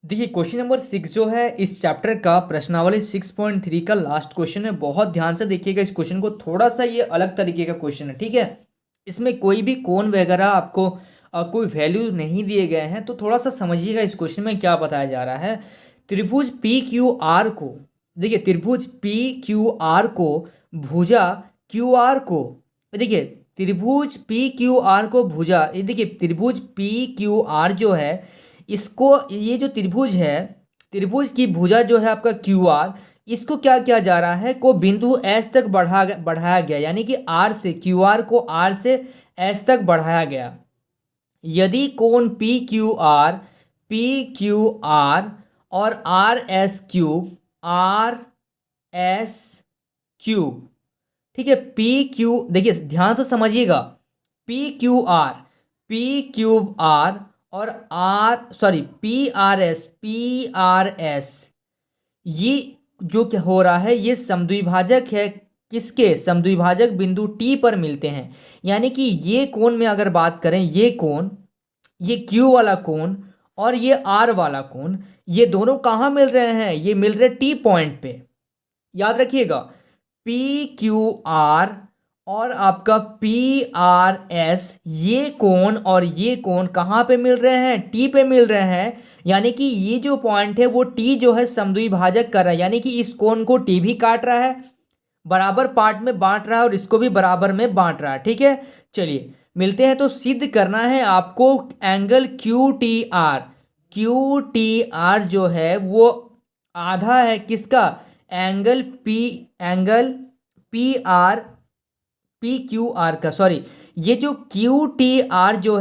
देखिए question number 6 जो है इस चैप्टर का प्रश्नावली 6.3 का लास्ट क्वेश्चन है। बहुत ध्यान से देखिएगा इस क्वेश्चन को, थोड़ा सा ये अलग तरीके का क्वेश्चन है, ठीक है। इसमें कोई भी कोण वगैरह आपको कोई वैल्यू नहीं दिए गए हैं, तो थोड़ा सा समझिएगा इस क्वेश्चन में क्या बताया जा रहा है। त्रिभुज पी क्यू आर को, देखिए त्रिभुज पी क्यू आर को भुजा क्यू आर को, देखिए त्रिभुज पी क्यू आर को भुजा, ये देखिए त्रिभुज पी क्यू आर जो है इसको, ये जो त्रिभुज है, त्रिभुज की भुजा जो है आपका क्यू आर, इसको क्या किया जा रहा है, को बिंदु एस तक बढ़ाया गया, यानी कि आर से क्यू आर को आर से एस तक बढ़ाया गया। यदि कोण पी क्यू आर और आर एस क्यूब, ठीक है, पी क्यू, देखिए ध्यान से समझिएगा, पी क्यूब आर और पी आर एस, ये जो क्या हो रहा है, ये समद्विभाजक है, किसके, समद्विभाजक बिंदु टी पर मिलते हैं। यानी कि ये कोण में अगर बात करें, ये कोण, ये क्यू वाला कोण और ये आर वाला कोण, ये दोनों कहाँ मिल रहे हैं, ये मिल रहे टी पॉइंट पे। याद रखिएगा, पी क्यू आर और आपका पी आर एस, ये कोण और ये कोण कहाँ पे मिल रहे हैं, टी पे मिल रहे हैं। यानी कि ये जो पॉइंट है वो टी जो है समद्विभाजक कर रहा है, यानी कि इस कोण को टी भी काट रहा है, बराबर पार्ट में बांट रहा है और इसको भी बराबर में बांट रहा है, ठीक है। चलिए मिलते हैं, तो सिद्ध करना है आपको एंगल क्यू टी आर जो है वो आधा है किसका, एंगल पी क्यू आर का, सॉरी, ये जो क्यू टी आर जो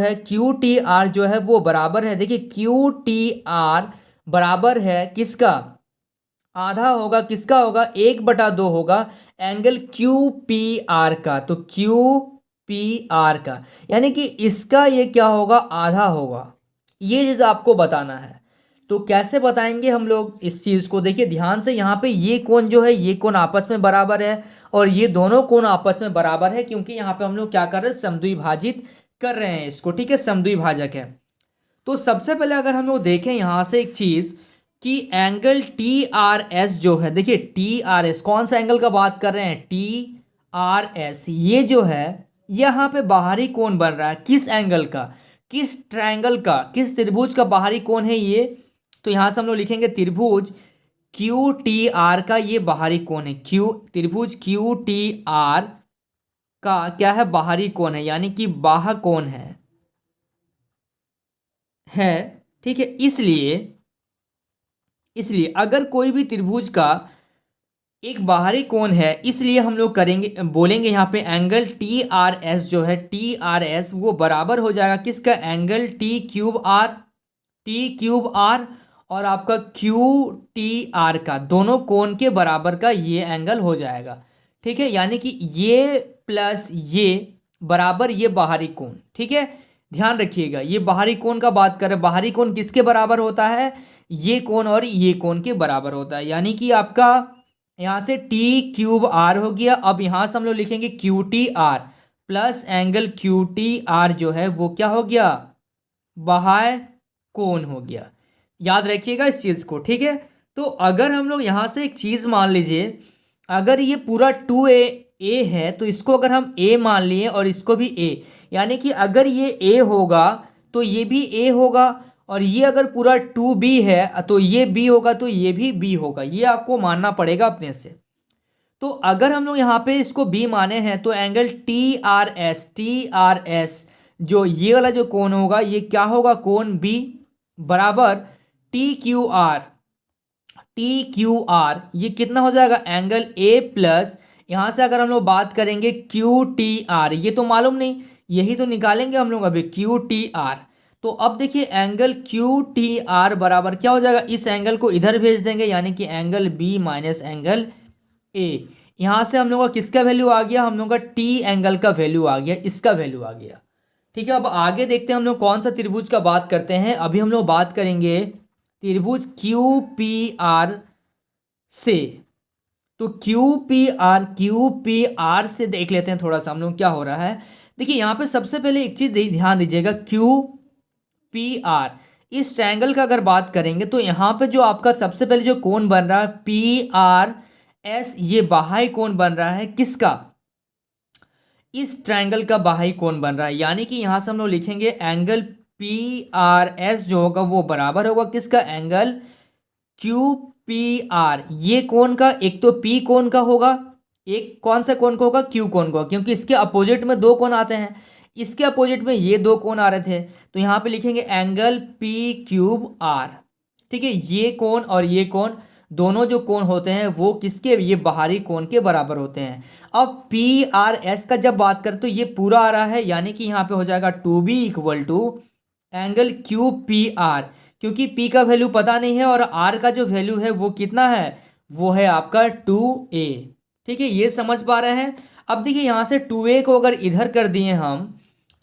है वो बराबर है, देखिए क्यू टी आर बराबर है किसका, आधा होगा किसका, होगा 1/2 होगा एंगल क्यू पी आर का, तो क्यू पी आर का, यानी कि इसका ये क्या होगा, आधा होगा। ये चीज़ आपको बताना है। तो कैसे बताएंगे हम लोग इस चीज़ को, देखिए ध्यान से, यहाँ पे ये कोण जो है, ये कोण आपस में बराबर है और ये दोनों कोण आपस में बराबर है, क्योंकि यहाँ पे हम लोग क्या कर रहे हैं, समद्विभाजित कर रहे हैं इसको, ठीक है, समद्विभाजक है। तो सबसे पहले अगर हम लोग देखें यहाँ से एक चीज़ कि एंगल टी आर एस जो है, देखिए टी आर एस कौन सा एंगल का बात कर रहे हैं, टी आर एस, ये जो है यहाँ पे बाहरी कोण बन रहा है, किस एंगल का, किस ट्रायंगल का, किस त्रिभुज का बाहरी कोण है ये। तो यहाँ से हम लोग लिखेंगे त्रिभुज क्यू टी आर का ये बाहरी कोण है, त्रिभुज क्यू टी आर का क्या है, बाहरी कोण है, यानी कि बाह्य कोण है, ठीक है। इसलिए अगर कोई भी त्रिभुज का एक बाहरी कोण है, इसलिए हम लोग बोलेंगे यहाँ पे एंगल टी आर एस जो है, टी आर एस वो बराबर हो जाएगा किसका, एंगल टी क्यूब आर और आपका क्यू टी आर का, दोनों कोण के बराबर का ये एंगल हो जाएगा, ठीक है। यानी कि ये प्लस ये बराबर ये बाहरी कोण, ठीक है। ध्यान रखिएगा, ये बाहरी कोण का बात करें, बाहरी कोण किसके बराबर होता है, ये कोण और ये कोण के बराबर होता है। यानी कि आपका यहाँ से टी क्यूब आर हो गया, अब यहाँ से हम लोग लिखेंगे Q T R plus angle Q T R जो है वो क्या हो गया, बाह्य कोण हो गया। याद रखिएगा इस चीज़ को, ठीक है। तो अगर हम लोग यहाँ से एक चीज़ मान लीजिए, अगर ये पूरा 2a है तो इसको अगर हम a मान लिए और इसको भी a, यानी कि अगर ये a होगा तो ये भी a होगा, और ये अगर पूरा 2b है तो ये b होगा, तो ये भी b होगा, ये आपको मानना पड़ेगा अपने से। तो अगर हम लोग यहाँ पे इसको b माने हैं तो एंगल टी आर एस जो ये वाला जो कोण होगा ये क्या होगा, कोण b बराबर टी क्यू आर, ये कितना हो जाएगा, एंगल a प्लस, यहाँ से अगर हम लोग बात करेंगे क्यू टी आर, ये तो मालूम नहीं, यही तो निकालेंगे हम लोग अभी, क्यू टी आर। तो अब देखिए एंगल क्यू टी आर बराबर क्या हो जाएगा, इस एंगल को इधर भेज देंगे, यानी कि angle B minus angle A. यहाँ से हम लोग का किसका वैल्यू आ गया, हम लोग का टी एंगल का वैल्यू आ गया, इसका वैल्यू आ गया, ठीक है। अब आगे देखते हैं हम लोग कौन सा त्रिभुज का बात करते हैं। अभी हम लोग बात करेंगे त्रिभुज क्यू पी आर से, तो क्यू पी आर से देख लेते हैं थोड़ा सा हम लोग क्या हो रहा है। देखिए यहाँ पे सबसे पहले एक चीज़ ध्यान दीजिएगा, क्यू पी आर इस ट्रायंगल का अगर बात करेंगे तो यहाँ पे जो आपका सबसे पहले जो कोण बन रहा है PRS, ये बाह्य कोण बन रहा है किसका? इस ट्रायंगल का बाह्य कोण बन रहा है, यानी कि यहाँ से हम लोग लिखेंगे एंगल PRS जो होगा वो बराबर होगा किसका? Angle QPR। ये कोण का एक तो P कोण का होगा, एक कौन सा कोण का होगा? Q कोण का, क्योंकि इसके अपोजिट में दो कोण आते हैं, इसके अपोजिट में ये दो कोण आ रहे थे, तो यहाँ पे लिखेंगे एंगल PQR। ठीक है, ये कोण और ये कोण दोनों जो कोण होते हैं वो किसके? ये बाहरी कोण के बराबर होते हैं। अब PRS का जब बात करें तो ये पूरा आ रहा है, यानी कि यहाँ पे हो जाएगा 2B equal to angle QPR, क्योंकि P का वैल्यू पता नहीं है और R का जो वैल्यू है वो कितना है? वो है आपका 2A। ठीक है, ये समझ पा रहे हैं? अब देखिए यहाँ से 2A को अगर इधर कर दिए हम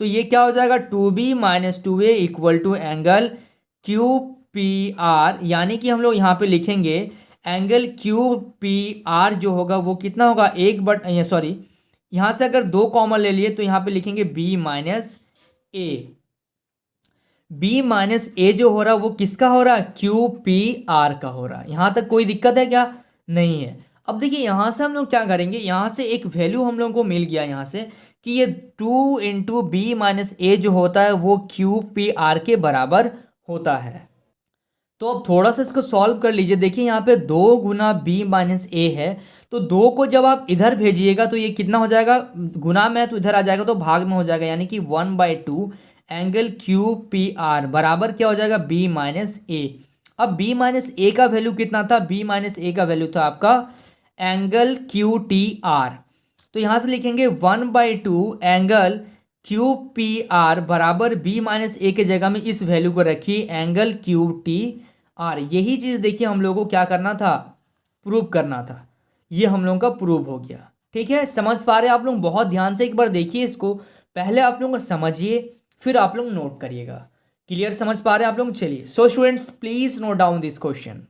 तो ये क्या हो जाएगा? 2B minus 2A equal to angle QPR, यानी कि हम लोग यहाँ पे लिखेंगे एंगल QPR जो होगा वो कितना होगा? सॉरी, यहाँ से अगर दो कॉमन ले लिए तो यहाँ पे लिखेंगे B minus A। B minus A जो हो रहा है वो किसका हो रहा है? QPR का हो रहा है। यहाँ तक कोई दिक्कत है क्या? नहीं है। अब देखिए यहाँ से हम लोग क्या करेंगे, यहाँ से एक वैल्यू हम लोगों को मिल गया यहाँ से कि ये 2 इंटू बी माइनस ए जो होता है वो QPR के बराबर होता है। तो अब थोड़ा सा इसको सॉल्व कर लीजिए। देखिए यहाँ पे 2 गुना बी माइनस ए है, तो 2 को जब आप इधर भेजिएगा तो ये कितना हो जाएगा? गुना में तो इधर आ जाएगा तो भाग में हो जाएगा, यानी कि 1/2 एंगल QPR बराबर क्या हो जाएगा? B माइनस ए। अब B माइनस ए का वैल्यू कितना था? B माइनस ए का वैल्यू था आपका एंगल QTR। तो यहाँ से लिखेंगे 1/2 एंगल QPR बराबर B माइनस ए के जगह में इस वैल्यू को रखिए एंगल QTR। यही चीज़ देखिए हम लोगों को क्या करना था? प्रूव करना था। ये हम लोगों का प्रूव हो गया। ठीक है, समझ पा रहे हैं आप लोग? बहुत ध्यान से एक बार देखिए इसको, पहले आप लोगों को समझिए फिर आप लोग नोट करिएगा। क्लियर समझ पा रहे हैं आप लोग? चलिए, so students please note down this question.